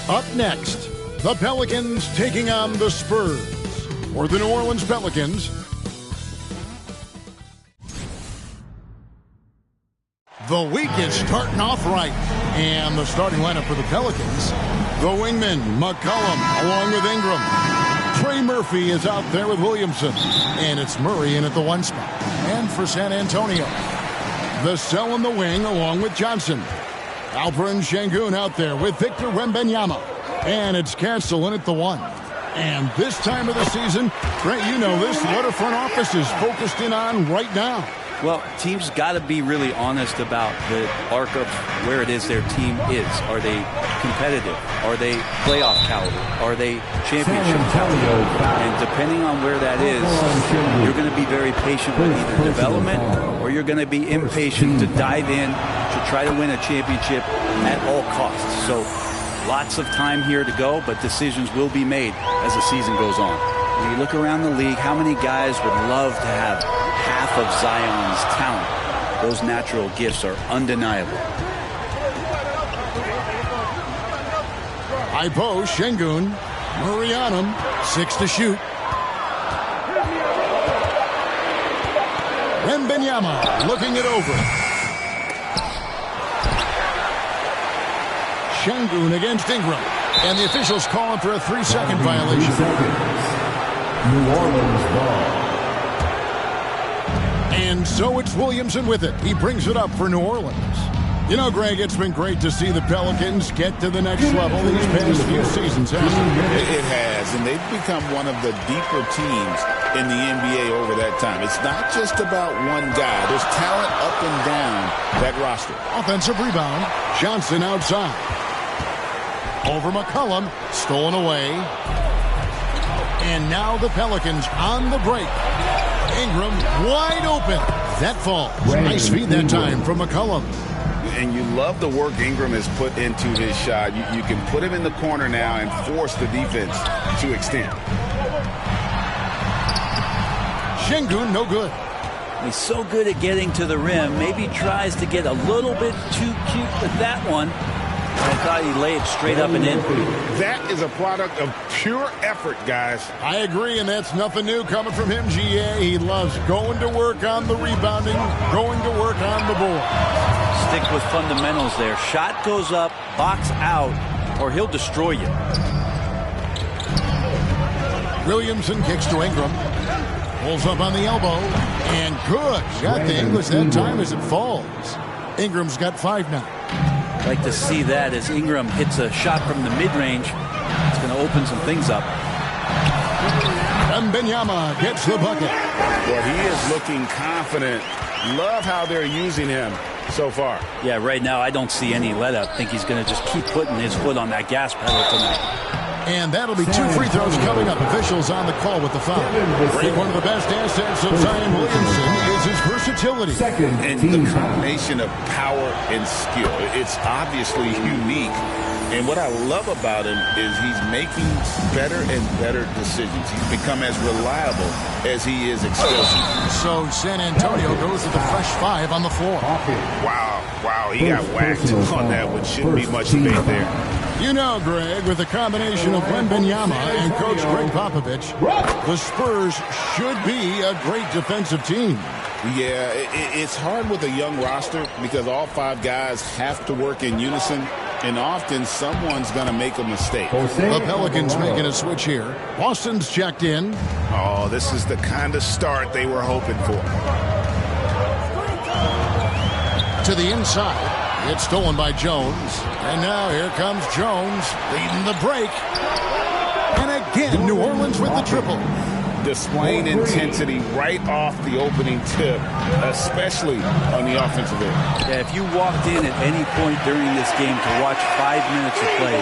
Up next, the Pelicans taking on the Spurs. For the New Orleans Pelicans, the week is starting off right. And the starting lineup for the Pelicans, the wingman, McCollum, along with Ingram. Trey Murphy is out there with Williamson. And it's Murray in at the 1 spot. And for San Antonio, the cell in the wing along with Johnson. Alperen Sengun out there with Victor Wembanyama. And it's Castle in at the 1. And this time of the season, Grant, you know this, what are front offices focused in on right now? Well, teams got to be really honest about the arc of where it is their team is. Are they competitive? Are they playoff caliber? Are they championship caliber? And depending on where that is, you're going to be very patient with either development or you're going to be impatient to dive in to try to win a championship at all costs. So lots of time here to go, but decisions will be made as the season goes on. When you look around the league, how many guys would love to have half of Zion's talent? Those natural gifts are undeniable. High post, Sengun, Murray on him, 6 to shoot. Wembanyama looking it over. Sengun against Ingram. And the officials calling for a 3-second violation. New Orleans ball. And so it's Williamson with it. He brings it up for New Orleans. You know, Greg, it's been great to see the Pelicans get to the next level these past few seasons, hasn't it? It has, and they've become one of the deeper teams in the NBA over that time. It's not just about one guy. There's talent up and down that roster. Offensive rebound. Johnson outside. Over McCollum. Stolen away. And now the Pelicans on the break. Ingram wide open. That falls. Nice feed that time from McCollum. And you love the work Ingram has put into his shot. You can put him in the corner now and force the defense to extend. Sengun, no good. He's so good at getting to the rim. Maybe tries to get a little bit too cute with that one. I thought he laid straight up and in. That is a product of pure effort, guys. I agree, and that's nothing new coming from him, GA. He loves going to work on the rebounding, going to work on the board. Stick with fundamentals there. Shot goes up, box out, or he'll destroy you. Williamson kicks to Ingram. Pulls up on the elbow. And good. Got the English that time as it falls. Ingram's got 5 now. Like to see that as Ingram hits a shot from the mid-range. It's going to open some things up. Wembanyama gets the bucket. Well, he is looking confident. Love how they're using him so far. Yeah, right now I don't see any let up. I think he's going to just keep putting his foot on that gas pedal tonight. And that'll be 2 free throws coming up. Officials on the call with the foul. One of the best assets of Zion Williamson is his versatility. And the combination of power and skill. It's obviously unique. And what I love about him is he's making better and better decisions. He's become as reliable as he is explosive. So San Antonio goes with the fresh 5 on the floor. Wow, he got whacked on that one. Shouldn't be much debate there. You know, Greg, with the combination of Wembanyama and Coach Greg Popovich, the Spurs should be a great defensive team. Yeah, it's hard with a young roster because all 5 guys have to work in unison, and often someone's going to make a mistake. The Pelicans making a switch here. Boston's checked in. Oh, this is the kind of start they were hoping for. To the inside. It's stolen by Jones. And now here comes Jones leading the break. And again, New Orleans with the triple. Displaying intensity right off the opening tip, especially on the offensive end. Yeah, if you walked in at any point during this game to watch 5 minutes of play,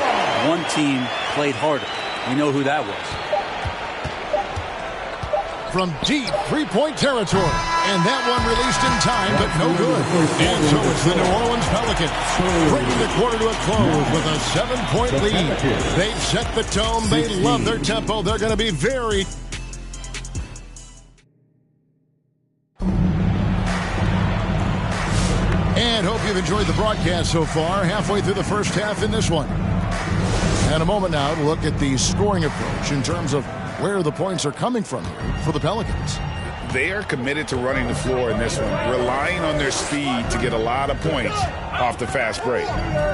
one team played harder. We know who that was. From deep three-point territory. And that one released in time, but no good. And so it's the New Orleans Pelicans bringing the quarter to a close with a 7-point lead. They've set the tone. They love their tempo. They're going to be very... And hope you've enjoyed the broadcast so far. Halfway through the first half in this one. And a moment now to look at the scoring approach in terms of where the points are coming from here for the Pelicans. They are committed to running the floor in this one, relying on their speed to get a lot of points off the fast break.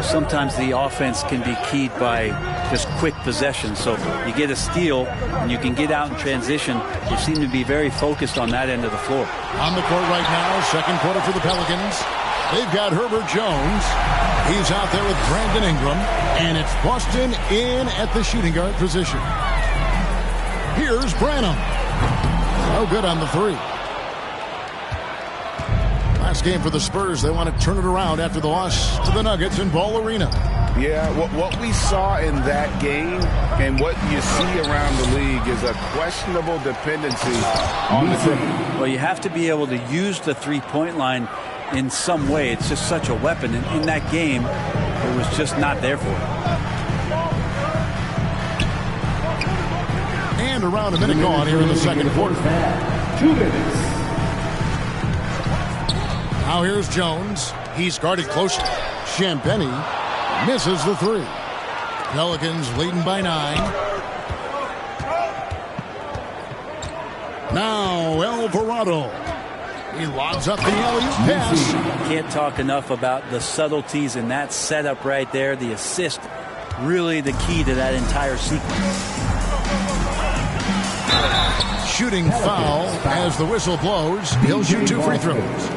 Sometimes the offense can be keyed by just quick possession. So you get a steal and you can get out in transition. You seem to be very focused on that end of the floor. On the court right now, second quarter for the Pelicans. They've got Herbert Jones. He's out there with Brandon Ingram. And it's Boston in at the shooting guard position. Here's Branham. No good on the three. Last game for the Spurs. They want to turn it around after the loss to the Nuggets in Ball Arena. Yeah, what we saw in that game and what you see around the league is a questionable dependency on the three. Well, you have to be able to use the three-point line in some way. It's just such a weapon. And in that game, it was just not there for it. And around a minute gone here in the second quarter. 2 minutes. Now here's Jones. He's guarded closely. Champagnie misses the three. Pelicans leading by 9. Now Alvarado. He lobs up the alley-oop pass. Can't talk enough about the subtleties in that setup right there. The assist, really the key to that entire sequence. Shooting foul as the whistle blows. He'll shoot 2 free throws.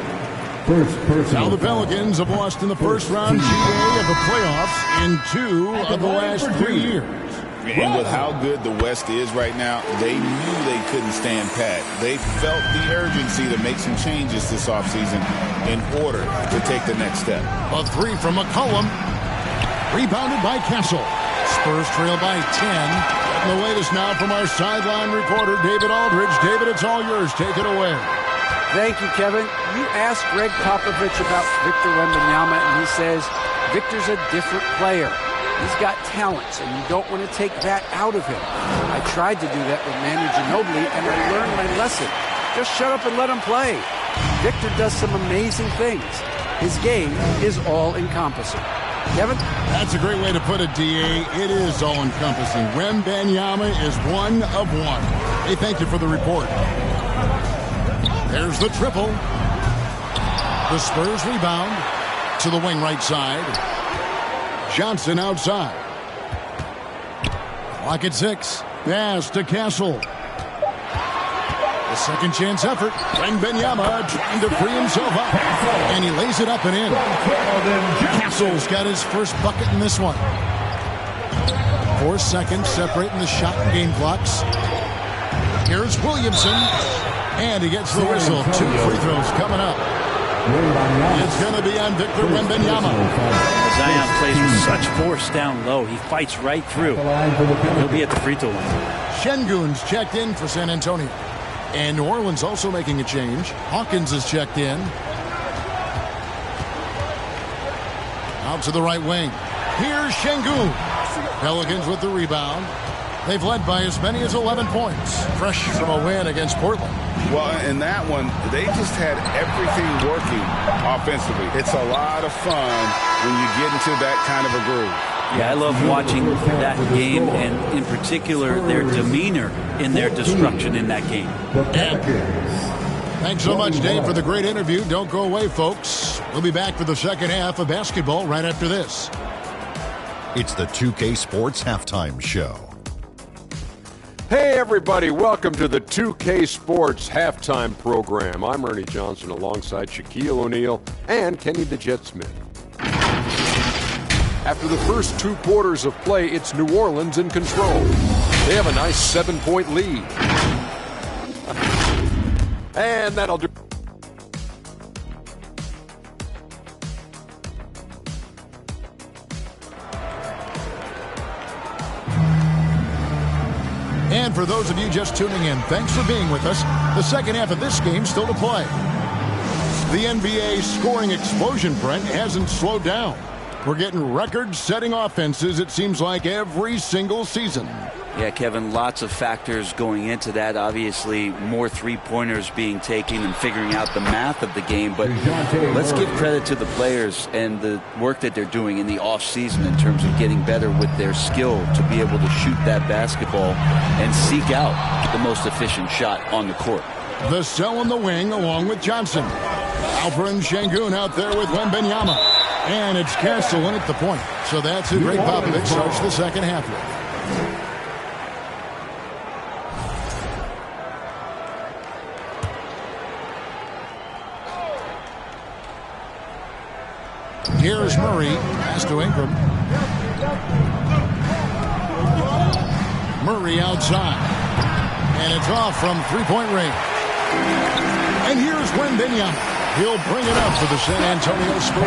Now the Pelicans have lost in the first round GA of the playoffs in 2 of the last 3 years. And with how good the West is right now, they knew they couldn't stand pat. They felt the urgency to make some changes this offseason in order to take the next step. A 3 from McCollum. Rebounded by Castle. Spurs trail by 10. And the latest now from our sideline reporter, David Aldridge. David, it's all yours. Take it away. Thank you, Kevin. You asked Greg Popovich about Victor Wembanyama, and he says Victor's a different player. He's got talents, and you don't want to take that out of him. I tried to do that with Manu Ginobili, and I learned my lesson. Just shut up and let him play. Victor does some amazing things. His game is all-encompassing. Kevin? That's a great way to put it, D.A. It is all-encompassing. Wembanyama is one of one. Hey, thank you for the report. There's the triple. The Spurs rebound to the wing right side. Johnson outside. Clock at 6. Pass to Castle. The second chance effort. Wembanyama trying to free himself up. And he lays it up and in. Castle's got his first bucket in this one. 4 seconds separating the shot and game clocks. Here's Williamson. And he gets the whistle. 2 free throws coming up. It's going to be on Victor Wembanyama. Zion plays with such force down low. He fights right through. He'll be at the free throw line. Şengün's checked in for San Antonio. And New Orleans also making a change. Hawkins is checked in. Out to the right wing. Here's Şengün. Pelicans with the rebound. They've led by as many as 11 points. Fresh from a win against Portland. Well, in that one, they just had everything working offensively. It's a lot of fun when you get into that kind of a groove. Yeah, I love watching that game, and in particular, their demeanor in their destruction in that game. And thanks so much, Dave, for the great interview. Don't go away, folks. We'll be back for the second half of basketball right after this. It's the 2K Sports Halftime Show. Hey everybody, welcome to the 2K Sports Halftime Program. I'm Ernie Johnson alongside Shaquille O'Neal and Kenny the Jet Smith. After the first 2 quarters of play, it's New Orleans in control. They have a nice 7-point lead. And that'll do. And for those of you just tuning in, thanks for being with us. The second half of this game still to play. The NBA scoring explosion, Brent, hasn't slowed down. We're getting record-setting offenses, it seems like, every single season. Yeah, Kevin, lots of factors going into that. Obviously, more three-pointers being taken and figuring out the math of the game. But let's give credit to the players and the work that they're doing in the off-season in terms of getting better with their skill to be able to shoot that basketball and seek out the most efficient shot on the court. Vassell in the wing along with Johnson. Alperen Sengun out there with Wembanyama. And it's Castellan at the point. So that's who Greg Popovich starts the second half with. Here's Murray. Pass to Ingram. Murray outside. And it's off from three-point range. And here's Wembanyama. He'll bring it up for the San Antonio Spurs.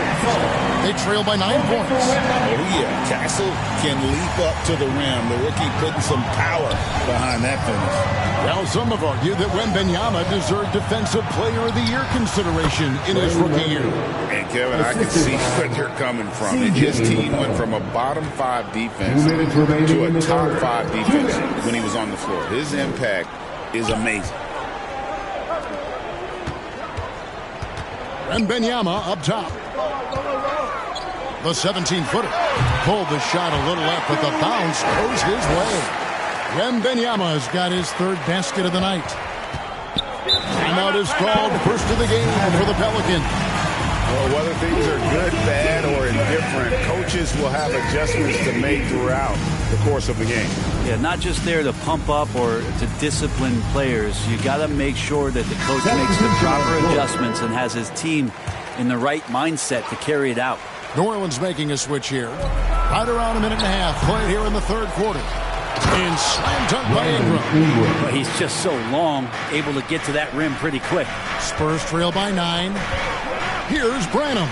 They trail by 9 points. Oh, yeah. Castle can leap up to the rim. The rookie putting some power behind that finish. Well, some have argued that Wembanyama deserved Defensive Player of the Year consideration in his rookie year. And, Kevin, I can see where they're coming from. And his team went from a bottom-5 defense to a top-5 defense when he was on the floor. His impact is amazing. Wembanyama up top. The 17-footer pulled the shot a little up, but the bounce goes his way. Wembanyama has got his third basket of the night. Timeout is called, first of the game for the Pelicans. Well, whether things are good, bad, or indifferent, coaches will have adjustments to make throughout the course of the game. Yeah, not just there to pump up or to discipline players. You got to make sure that the coach makes the proper adjustments and has his team in the right mindset to carry it out. New Orleans making a switch here. Right around a minute and a half played here in the third quarter. And slam dunk by Ingram. But he's just so long, able to get to that rim pretty quick. Spurs trail by 9. Here's Branham.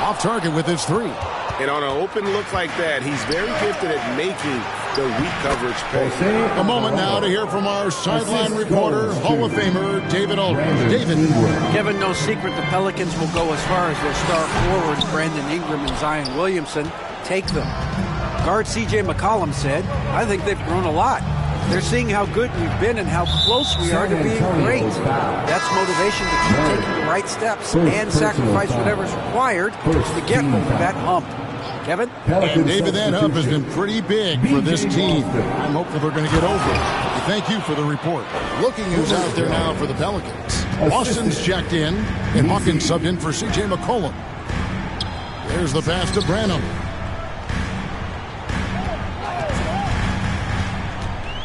Off target with his three. And on an open look like that, he's very gifted at making the weak coverage pay. A moment now to hear from our sideline reporter, Hall of Famer David Aldridge. David. Kevin, no secret the Pelicans will go as far as their star forwards, Brandon Ingram and Zion Williamson, take them. Guard C.J. McCollum said, I think they've grown a lot. They're seeing how good we've been and how close we are to being great. That's motivation to keep taking the right steps and sacrifice whatever's required to get over that hump. Kevin? And David, that hump has been pretty big for this team. I'm hopeful they're going to get over it. Thank you for the report. Looking who's out there now for the Pelicans. Austin's checked in, and Hawkins subbed in for C.J. McCollum. There's the pass to Branham.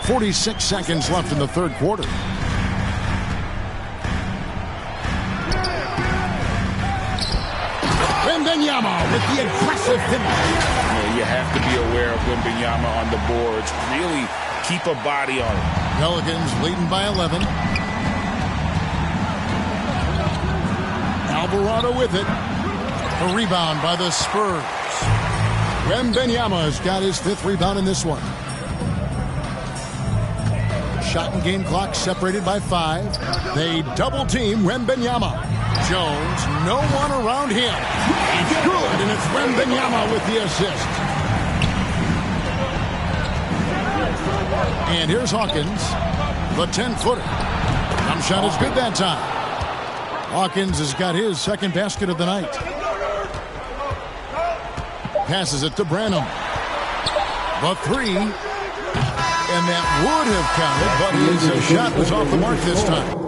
46 seconds left in the third quarter. Wembanyama with the aggressive finish. You have to be aware of Wembanyama on the boards. Really keep a body on him. Pelicans leading by 11. Alvarado with it. A rebound by the Spurs. Wembanyama has got his 5th rebound in this one. Shot and game clock separated by 5. They double team Wembanyama. Jones, no one around him. It's good, and it's Wembanyama with the assist. And here's Hawkins, the 10-footer. Jump shot is good that time. Hawkins has got his second basket of the night. Passes it to Branham. The 3. And that would have counted, but his shot was off the mark this time.